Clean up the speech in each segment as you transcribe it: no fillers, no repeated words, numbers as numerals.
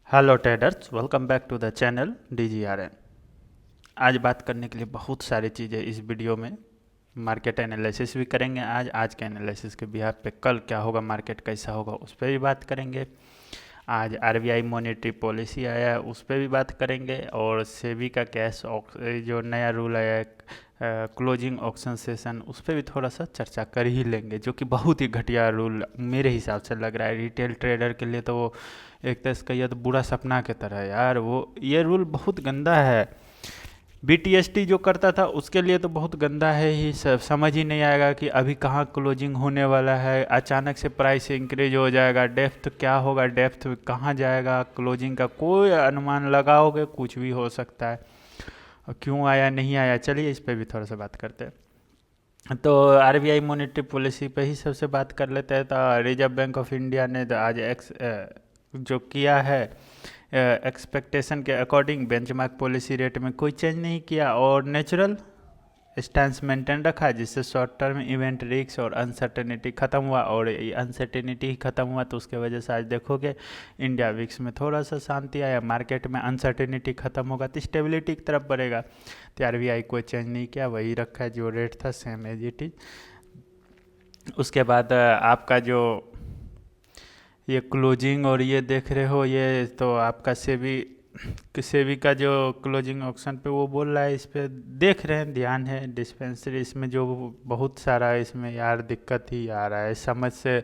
Hello traders, welcome back to the channel DGRN। आज बात करने के लिए बहुत सारी चीज़ें इस वीडियो में। मार्केट एनालिसिस भी करेंगे आज के एनालिसिस के बिहार पे कल क्या होगा, मार्केट कैसा होगा, उस पर भी बात करेंगे। आज RBI मॉनेटरी पॉलिसी आया है, उस पर भी बात करेंगे। और सेबी का जो नया रूल आया है, क्लोजिंग ऑक्शन सेशन, उस पर भी थोड़ा सा चर्चा कर ही लेंगे, जो कि बहुत ही घटिया रूल मेरे हिसाब से लग रहा है। रिटेल ट्रेडर के लिए तो वो एक तरह से कहिए तो बुरा सपना की तरह है यार। वो ये रूल बहुत गंदा है। BTST जो करता था उसके लिए तो बहुत गंदा है ही। सब समझ ही नहीं आएगा कि अभी कहाँ क्लोजिंग होने वाला है। अचानक से प्राइस इंक्रीज हो जाएगा, डेप्थ क्या होगा, डेप्थ कहाँ जाएगा, क्लोजिंग का कोई अनुमान लगाओगे कुछ भी हो सकता है। और क्यों आया नहीं आया, चलिए इस पर भी थोड़ा सा बात करते हैं। तो RBI मॉनेटरी पॉलिसी पे ही सबसे बात कर लेते हैं। तो रिजर्व बैंक ऑफ इंडिया ने तो आज जो किया है, एक्सपेक्टेशन के अकॉर्डिंग बेंचमार्क पॉलिसी रेट में कोई चेंज नहीं किया और नेचुरल स्टैंस मेंटेन रखा, जिससे शॉर्ट टर्म इवेंट रिस्क और अनसर्टेनिटी खत्म हुआ। और ये अनसर्टेनिटी खत्म हुआ तो उसके वजह से आज देखोगे इंडिया विक्स में थोड़ा सा शांति आया। मार्केट में अनसर्टेनिटी खत्म होगा तो स्टेबिलिटी की तरफ बढ़ेगा। तो RBI कोई चेंज नहीं किया, वही रखा है जो रेट था, सेम एज इट इज। उसके बाद आपका जो ये क्लोजिंग और ये देख रहे हो, ये तो आपका सेबी का जो क्लोजिंग ऑक्शन पे वो बोल रहा है, इस पे देख रहे हैं, ध्यान है। डिस्पेंसरी इसमें जो बहुत सारा इसमें यार दिक्कत ही आ रहा है, समझ से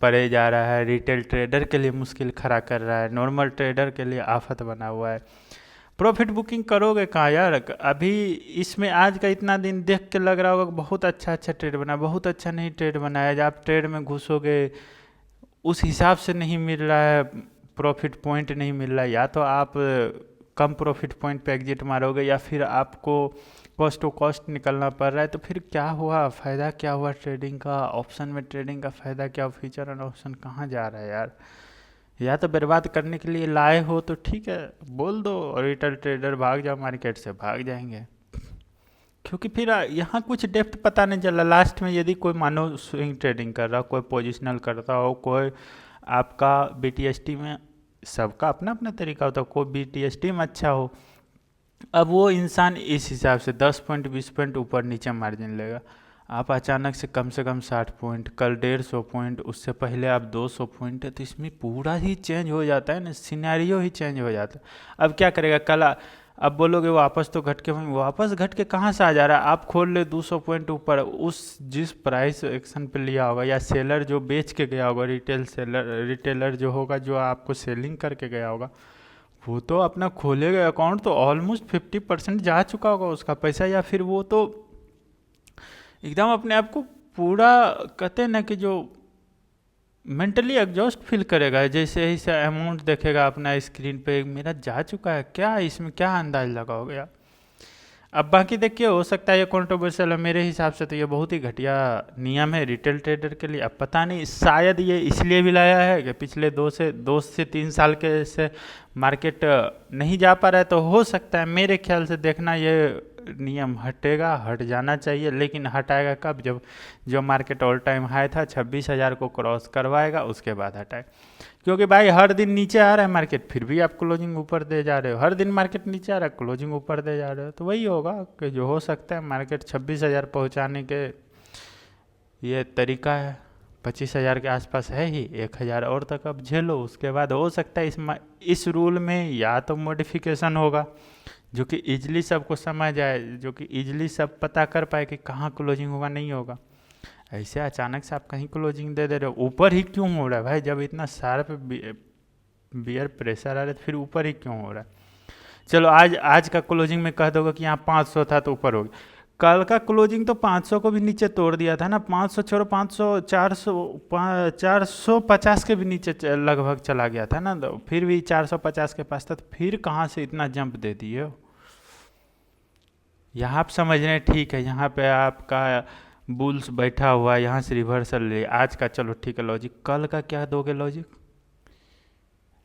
परे जा रहा है। रिटेल ट्रेडर के लिए मुश्किल खड़ा कर रहा है, नॉर्मल ट्रेडर के लिए आफत बना हुआ है। प्रॉफिट बुकिंग करोगे कहाँ यार। अभी इसमें आज का इतना दिन देख के लग रहा होगा कि बहुत अच्छा अच्छा ट्रेड बना, बहुत अच्छा नहीं ट्रेड बनाया। जब आप ट्रेड में घुसोगे उस हिसाब से नहीं मिल रहा है, प्रॉफिट पॉइंट नहीं मिल रहा है। या तो आप कम प्रॉफिट पॉइंट पे एग्जिट मारोगे, या फिर आपको कॉस्ट टू कॉस्ट निकलना पड़ रहा है। तो फिर क्या हुआ, फ़ायदा क्या हुआ ट्रेडिंग का, ऑप्शन में ट्रेडिंग का फ़ायदा क्या, फ्यूचर एंड ऑप्शन कहाँ जा रहा है यार। या तो बर्बाद करने के लिए लाए हो तो ठीक है, बोल दो और रिटेल ट्रेडर भाग जाओ, मार्केट से भाग जाएंगे। क्योंकि फिर यहाँ कुछ डेप्थ पता नहीं चला। लास्ट में यदि कोई मानो स्विंग ट्रेडिंग कर रहा हो, कोई पोजिशनल करता हो, कोई आपका BTST में, सबका अपना अपना तरीका होता है, कोई BTST में अच्छा हो, अब वो इंसान इस हिसाब से 10 पॉइंट 20 पॉइंट ऊपर नीचे मार्जिन लेगा। आप अचानक से कम 60 पॉइंट, कल 150 पॉइंट, उससे पहले आप 200 पॉइंट है, तो इसमें पूरा ही चेंज हो जाता है ना, सिनेरियो ही चेंज हो जाता है। अब क्या करेगा कल अब बोलोगे वापस तो घट के, वापस घट के कहाँ से आ जा रहा है। आप खोल ले 200 पॉइंट ऊपर, उस जिस प्राइस एक्शन पे लिया होगा, या सेलर जो बेच के गया होगा, रिटेलर जो होगा, जो आपको सेलिंग करके गया होगा, वो तो अपना खोलेगा अकाउंट तो ऑलमोस्ट 50% जा चुका होगा उसका पैसा। या फिर वो तो एकदम अपने आप को पूरा, कहते हैं ना कि जो मेंटली एग्जॉस्ट फील करेगा, जैसे ही से अमाउंट देखेगा अपना स्क्रीन पे, मेरा जा चुका है क्या, इसमें क्या अंदाज लगाओगे आप। अब बाकी देखिए, हो सकता है ये कंट्रोवर्शियल है, मेरे हिसाब से तो ये बहुत ही घटिया नियम है रिटेल ट्रेडर के लिए। अब पता नहीं, शायद ये इसलिए भी लाया है कि पिछले 2 से 3 साल के से मार्केट नहीं जा पा रहा है। तो हो सकता है, मेरे ख्याल से देखना, ये नियम हटेगा, हट जाना चाहिए। लेकिन हटाएगा कब, जब जो मार्केट ऑल टाइम हाई था 26,000 को क्रॉस करवाएगा, उसके बाद हटाए। क्योंकि भाई हर दिन नीचे आ रहा है मार्केट, फिर भी आप क्लोजिंग ऊपर दे जा रहे हो। हर दिन मार्केट नीचे आ रहा है, क्लोजिंग ऊपर दे जा रहे हो, तो वही होगा कि जो हो सकता है मार्केट 26,000 पहुंचाने के ये तरीका है। 25,000 के आसपास है ही, 1,000 और तक अब झेलो, उसके बाद हो सकता है इस रूल में या तो मॉडिफिकेशन होगा, जो कि इजली सबको समझ आए, जो कि इजली सब पता कर पाए कि कहाँ क्लोजिंग होगा नहीं होगा। ऐसे अचानक से आप कहीं क्लोजिंग दे रहे हो, ऊपर ही क्यों हो रहा है भाई, जब इतना सारा पे बियर प्रेशर आ रहा है तो फिर ऊपर ही क्यों हो रहा है। चलो आज आज का क्लोजिंग में कह दोगे कि यहाँ 500 था तो ऊपर हो गया। कल का क्लोजिंग तो 500 को भी नीचे तोड़ दिया था ना। 500 छोड़ो, 500 400 450 के भी नीचे लगभग चला गया था ना। तो फिर भी 450 के पास था, तो फिर कहाँ से इतना जंप दे दिए हो। यहाँ आप समझ रहे हैं, ठीक है, यहाँ पे आपका बुल्स बैठा हुआ है, यहाँ से रिवर्सल ले आज का, चलो ठीक है लॉजिक। कल का क्या दोगे लॉजिक।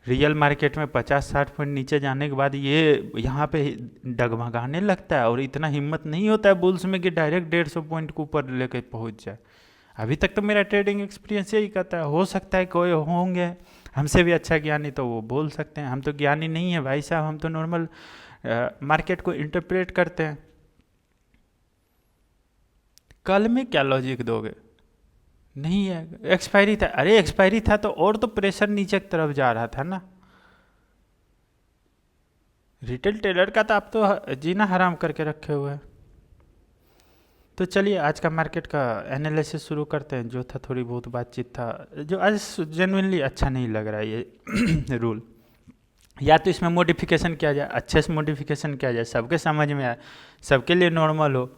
रियल मार्केट में 50-60 पॉइंट नीचे जाने के बाद ये यहाँ पे डगमगाने लगता है, और इतना हिम्मत नहीं होता है बुल्स में कि डायरेक्ट 150 पॉइंट के ऊपर लेके पहुँच जाए। अभी तक तो मेरा ट्रेडिंग एक्सपीरियंस यही कहता है। हो सकता है कोई होंगे हमसे भी अच्छा ज्ञानी तो वो बोल सकते हैं, हम तो ज्ञानी नहीं है भाई साहब, हम तो नॉर्मल मार्केट को इंटरप्रेट करते हैं। कल में क्या लॉजिक दोगे? नहीं है, एक्सपायरी था, अरे एक्सपायरी था तो और तो प्रेशर नीचे की तरफ जा रहा था ना। रिटेल ट्रेडर का तो आप तो जीना हराम करके रखे हुए हैं। तो चलिए आज का मार्केट का एनालिसिस शुरू करते हैं। जो था थोड़ी बहुत बातचीत था, जो आज जेनुइनली अच्छा नहीं लग रहा है ये रूल। या तो इसमें मॉडिफिकेशन किया जाए, अच्छे से मॉडिफिकेशन किया जाए, सबके समझ में आए, सबके लिए नॉर्मल हो।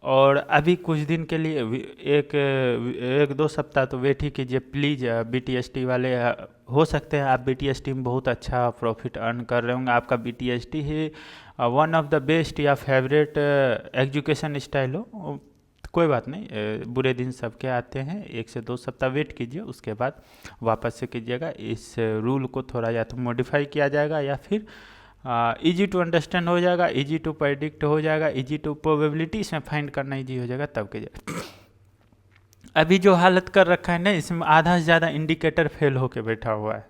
और अभी कुछ दिन के लिए एक एक दो सप्ताह तो वेट ही कीजिए प्लीज़। BTST वाले हो सकते हैं आप BTST में बहुत अच्छा प्रॉफिट अर्न कर रहे होंगे, आपका BTST he one of the best या फेवरेट एजुकेशन स्टाइल हो, कोई बात नहीं। बुरे दिन सबके आते हैं, 1 से 2 सप्ताह वेट कीजिए, उसके बाद वापस से कीजिएगा। इस रूल को थोड़ा या तो मॉडिफाई किया जाएगा या फिर इजी टू अंडरस्टैंड हो जाएगा, इजी टू प्रेडिक्ट हो जाएगा, इजी टू प्रोबेबिलिटी इसमें फाइंड करना इजी हो जाएगा, तब कीजिएगा। अभी जो हालत कर रखा है ना, इसमें आधा से ज़्यादा इंडिकेटर फेल होके बैठा हुआ है,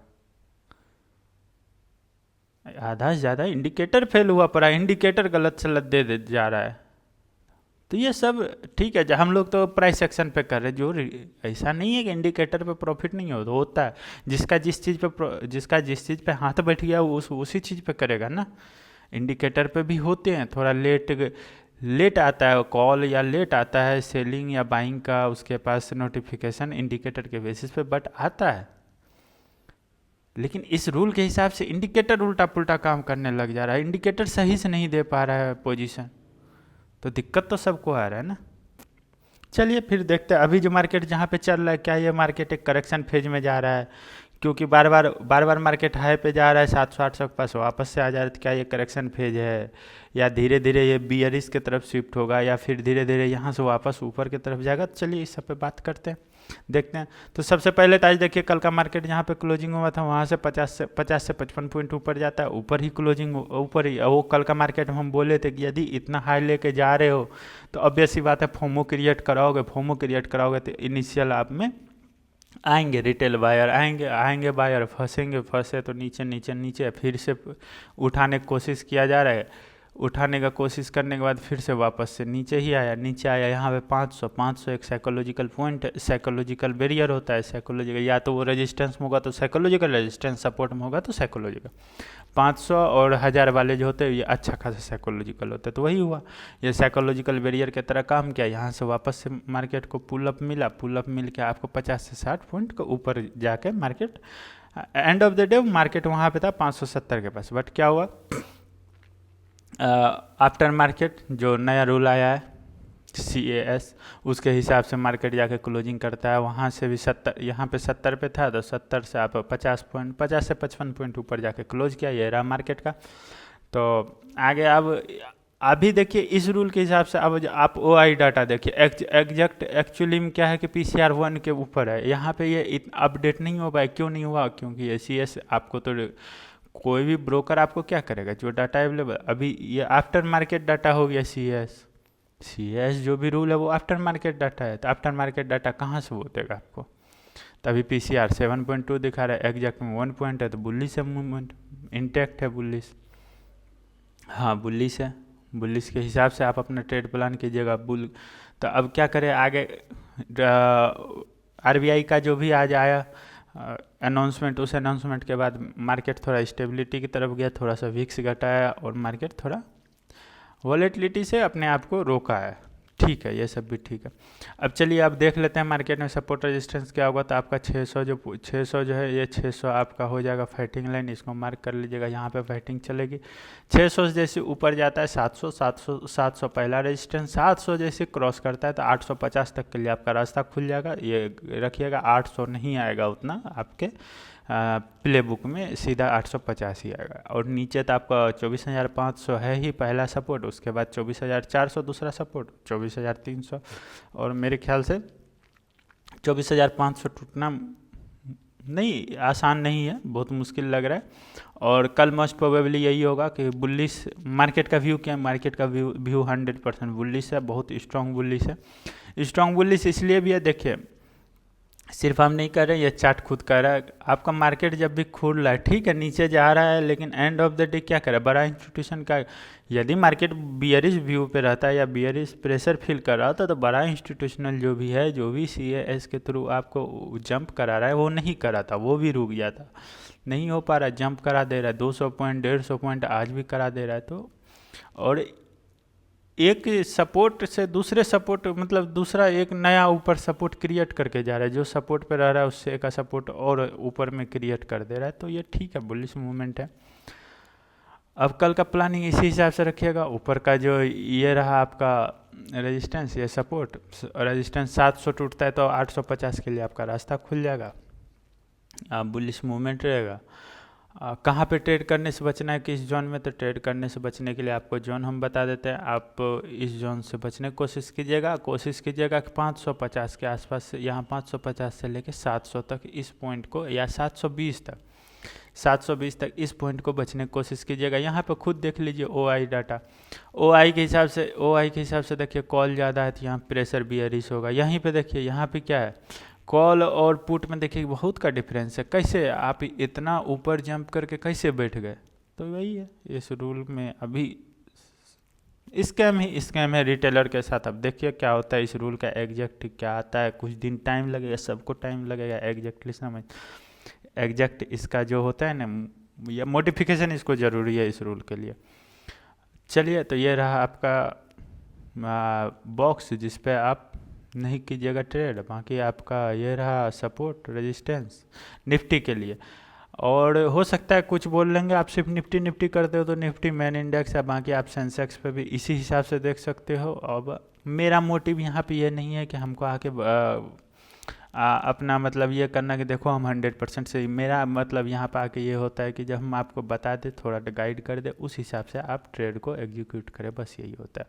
आधा से ज़्यादा इंडिकेटर फेल हुआ पड़ा, इंडिकेटर गलत सलत दे जा रहा है। तो ये सब ठीक है, हम लोग तो प्राइस एक्शन पे कर रहे हैं, जो ऐसा नहीं है कि इंडिकेटर पे प्रॉफिट नहीं होता है। जिसका जिस चीज़ पे हाथ बैठ गया वो उसी चीज़ पे करेगा ना। इंडिकेटर पे भी होते हैं, थोड़ा लेट आता है कॉल या लेट आता है सेलिंग या बाइंग का उसके पास नोटिफिकेशन इंडिकेटर के बेसिस पे, बट आता है। लेकिन इस रूल के हिसाब से इंडिकेटर उल्टा पुल्टा काम करने लग जा रहा है, इंडिकेटर सही से नहीं दे पा रहा है पोजीशन, तो दिक्कत तो सबको आ रहा है ना। चलिए फिर देखते हैं अभी जो मार्केट जहाँ पे चल रहा है, क्या ये मार्केट एक करेक्शन फेज में जा रहा है? क्योंकि बार बार मार्केट हाई पे जा रहा है, 700-800 के पास वापस से आ जा रहा है, तो क्या ये करेक्शन फेज है, या धीरे धीरे ये बियरिश की तरफ शिफ्ट होगा, या फिर धीरे धीरे यहाँ से वापस ऊपर की तरफ जाएगा? तो चलिए इस सब पे बात करते हैं, देखते हैं। तो सबसे पहले तो आज देखिए कल का मार्केट जहाँ पे क्लोजिंग हुआ था वहाँ से 50 से 55 पॉइंट ऊपर जाता है, ऊपर ही क्लोजिंग, ऊपर ही। वो कल का मार्केट में हम बोले थे कि यदि इतना हाई लेके जा रहे हो तो ऑब्वियस सी बात है फोमो क्रिएट कराओगे तो इनिशियल आप में आएंगे रिटेल बायर, आएंगे बायर, फंसे तो नीचे फिर से उठाने की कोशिश किया जा रहा है। उठाने का कोशिश करने के बाद फिर से वापस से नीचे आया यहाँ पे 500 एक साइकोलॉजिकल पॉइंट, साइकोलॉजिकल बैरियर होता है। साइकोलॉजिकल या तो वो रेजिस्टेंस में होगा तो साइकोलॉजिकल, रेजिस्टेंस सपोर्ट में होगा तो साइकोलॉजिकल। 500 और 1000 वाले जो होते हैं ये अच्छा खासा साइकोलॉजिकल होता है, तो वही हुआ, ये साइकोलॉजिकल बैरियर की तरह काम किया। यहाँ से वापस से मार्केट को पुल अप मिल के आपको 50 से 60 पॉइंट के ऊपर जाके market end of the day market वहाँ पे था 570 के पास। बट क्या हुआ, आफ्टर मार्केट जो नया रूल आया है CAS, उसके हिसाब से मार्केट जाके क्लोजिंग करता है। वहाँ से भी 70, यहाँ पे 70 पे था तो 70 से आप 50 से 55 पॉइंट ऊपर जाके क्लोज किया, ये रहा मार्केट का। तो आगे अब अभी देखिए इस रूल के हिसाब से अब आप OI डाटा देखिए, एग्जैक्ट एक्चुअली में क्या है कि PCR 1 के ऊपर है। यहाँ पे ये अपडेट नहीं हो पाया, क्यों नहीं हुआ? क्योंकि ये CS आपको तो कोई भी ब्रोकर आपको क्या करेगा, जो डाटा अवेलेबल, अभी ये आफ्टर मार्केट डाटा हो गया। CS जो भी रूल है वो आफ्टर मार्केट डाटा है, तो आफ्टर मार्केट डाटा कहाँ से वो देगा आपको? तभी PCR 7.2 दिखा रहा है, एग्जैक्ट में 1 पॉइंट है, तो बुलिश है, मूवमेंट इंटैक्ट है, बुलिश, हाँ बुलिश है। बुलिश के हिसाब से आप अपना ट्रेड प्लान कीजिएगा बुल। तो अब क्या करें आगे, RBI का जो भी आज आया अनाउंसमेंट, उस अनाउंसमेंट के बाद मार्केट थोड़ा स्टेबिलिटी की तरफ गया, थोड़ा सा विक्स घटाया और मार्केट थोड़ा वॉलेटिलिटी से अपने आप को रोका है। ठीक है, ये सब भी ठीक है। अब चलिए आप देख लेते हैं मार्केट में सपोर्ट रेजिस्टेंस क्या होगा। तो आपका 600 जो है, ये 600 आपका हो जाएगा फाइटिंग लाइन, इसको मार्क कर लीजिएगा, यहाँ पे फाइटिंग चलेगी। 600 जैसे ऊपर जाता है 700 पहला रेजिस्टेंस, 700 जैसे क्रॉस करता है तो 850 तक के लिए आपका रास्ता खुल जाएगा। ये रखिएगा, 800 नहीं आएगा उतना आपके प्ले बुक में, सीधा 850 ही आएगा। और नीचे तो आपका 24,500 है ही पहला सपोर्ट, उसके बाद 24,400 दूसरा सपोर्ट, 24,300, और मेरे ख्याल से 24,500 टूटना नहीं, आसान नहीं है, बहुत मुश्किल लग रहा है। और कल मोस्ट प्रोबेबली यही होगा कि बुलिश मार्केट का व्यू क्या है, मार्केट का व्यू 100% बुलिश है, बहुत स्ट्रॉन्ग बुलिश है। स्ट्रॉन्ग बुलिश इसलिए भी है, देखिए सिर्फ हम नहीं कर रहे, ये चार्ट खुद कर रहा है। आपका मार्केट जब भी खुल रहा है, ठीक है, नीचे जा रहा है, लेकिन एंड ऑफ द डे क्या करे, बड़ा इंस्टीट्यूशन का यदि मार्केट बियरिश व्यू पे रहता है या बियरिश प्रेशर फील कर रहा होता तो बड़ा इंस्टीट्यूशनल जो भी है, जो भी CAS के थ्रू आपको जंप करा रहा है, वो नहीं करा था, वो भी रुक गया था। नहीं हो पा रहा, जंप करा दे रहा है, 200 पॉइंट 150 पॉइंट आज भी करा दे रहा है। तो और एक सपोर्ट से दूसरे सपोर्ट, मतलब दूसरा एक नया ऊपर सपोर्ट क्रिएट करके जा रहा है, जो सपोर्ट पे रह रहा है उससे एक सपोर्ट और ऊपर में क्रिएट कर दे रहा है। तो ये ठीक है, बुलिश मूवमेंट है। अब कल का प्लानिंग इसी हिसाब से रखिएगा। ऊपर का जो ये रहा आपका रेजिस्टेंस, ये सपोर्ट, रेजिस्टेंस 700 टूटता है तो 850 के लिए आपका रास्ता खुल जाएगा, बुलिश मूवमेंट रहेगा। कहाँ पे ट्रेड करने से बचना है, किस जोन में, तो ट्रेड करने से बचने के लिए आपको जोन हम बता देते हैं। आप इस जोन से बचने की कोशिश कीजिएगा कि 550 के आसपास से, यहाँ 550 से लेके 700 तक इस पॉइंट को, या 720 तक इस पॉइंट को बचने की कोशिश कीजिएगा। यहाँ पे खुद देख लीजिए OI डाटा, OI के हिसाब से देखिए कॉल ज़्यादा है तो यहाँ प्रेशर बियरिश होगा। यहीं पे देखिए, यहाँ पे क्या है, कॉल और पुट में देखिए बहुत का डिफरेंस है। कैसे आप इतना ऊपर जंप करके कैसे बैठ गए, तो वही है इस रूल में। अभी स्कैम है रिटेलर के साथ। अब देखिए क्या होता है, इस रूल का एग्जैक्ट क्या आता है, कुछ दिन टाइम लगेगा, सबको टाइम लगेगा एग्जैक्टली समझ। एग्जैक्ट इसका जो होता है ना, या मॉडिफिकेशन इसको ज़रूरी है इस रूल के लिए। चलिए, तो ये रहा आपका बॉक्स जिस पे आप नहीं कीजिएगा ट्रेड। बाकी आपका ये रहा सपोर्ट रेजिस्टेंस निफ्टी के लिए। और हो सकता है कुछ बोल लेंगे आप सिर्फ निफ्टी करते हो तो निफ्टी मेन इंडेक्स है, बाकी आप सेंसेक्स पे भी इसी हिसाब से देख सकते हो। अब मेरा मोटिव यहाँ पे ये नहीं है कि हमको आके अपना मतलब ये करना कि देखो हम 100% से, मेरा मतलब यहाँ पे आके ये होता है कि जब हम आपको बता दें, थोड़ा गाइड कर दे, उस हिसाब से आप ट्रेड को एग्जीक्यूट करें, बस यही होता है।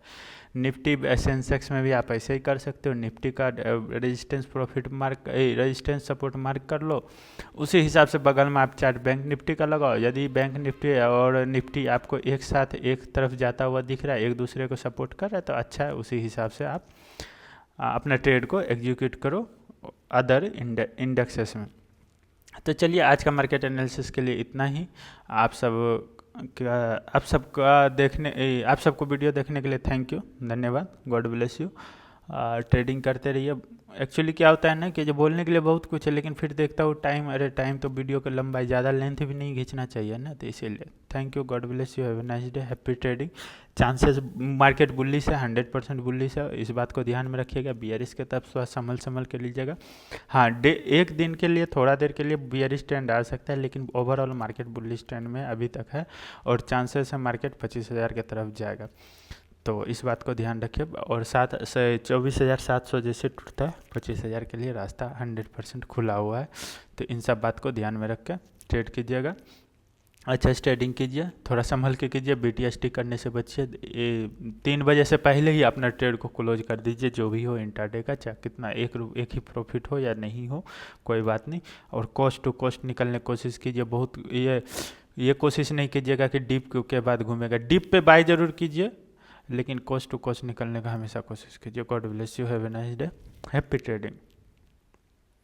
निफ्टी सेंसेक्स में भी आप ऐसे ही कर सकते हो, निफ्टी का रेजिस्टेंस सपोर्ट मार्क कर लो, उसी हिसाब से बगल में आप चार्ट बैंक निफ्टी का लगाओ। यदि बैंक निफ्टी और निफ्टी आपको एक साथ एक तरफ जाता हुआ दिख रहा है, एक दूसरे को सपोर्ट कर रहा है, तो अच्छा है, उसी हिसाब से आप अपना ट्रेड को एग्जीक्यूट करो अदर इंडेक्सेस में। तो चलिए, आज का मार्केट एनालिसिस के लिए इतना ही। आप सबको वीडियो देखने के लिए थैंक यू, धन्यवाद, गॉड ब्लेस यू। ट्रेडिंग करते रहिए। एक्चुअली क्या होता है ना कि जो बोलने के लिए बहुत कुछ है, लेकिन फिर देखता हूँ टाइम, अरे टाइम तो वीडियो की लंबाई ज़्यादा लेंथ भी नहीं खींचना चाहिए ना, तो इसीलिए thank you, God bless you, have a nice day, happy trading. Chances market bullish है, 100% बुलिश है, इस बात को ध्यान में रखिएगा। बियरिश के तरफ थोड़ा संभल के लीजिएगा। हाँ, एक दिन के लिए, थोड़ा देर के लिए बियरिश ट्रेंड आ सकता है, लेकिन ओवरऑल मार्केट बुलिश ट्रेंड में अभी तक है, और चांसेस है मार्केट 25,000 की तरफ जाएगा। तो इस बात को ध्यान रखिए। और 24,700 जैसे टूटता है, 25,000 के लिए रास्ता 100% खुला हुआ है। तो इन सब बात को ध्यान में रख के ट्रेड कीजिएगा। अच्छा, ट्रेडिंग कीजिए, थोड़ा संभल के कीजिए, BTST करने से बचिए। 3 बजे से पहले ही अपना ट्रेड को क्लोज कर दीजिए, जो भी हो इंट्राडे का, चाहे कितना एक ही प्रॉफिट हो या नहीं हो, कोई बात नहीं। और कॉस्ट टू कॉस्ट निकलने की कोशिश कीजिए। बहुत ये कोशिश नहीं कीजिएगा कि डीप के बाद घूमेगा, डीप पे बाय जरूर कीजिए, लेकिन कॉस्ट टू कॉस्ट निकलने का हमेशा कोशिश कीजिए। God bless you, have a nice day, happy trading.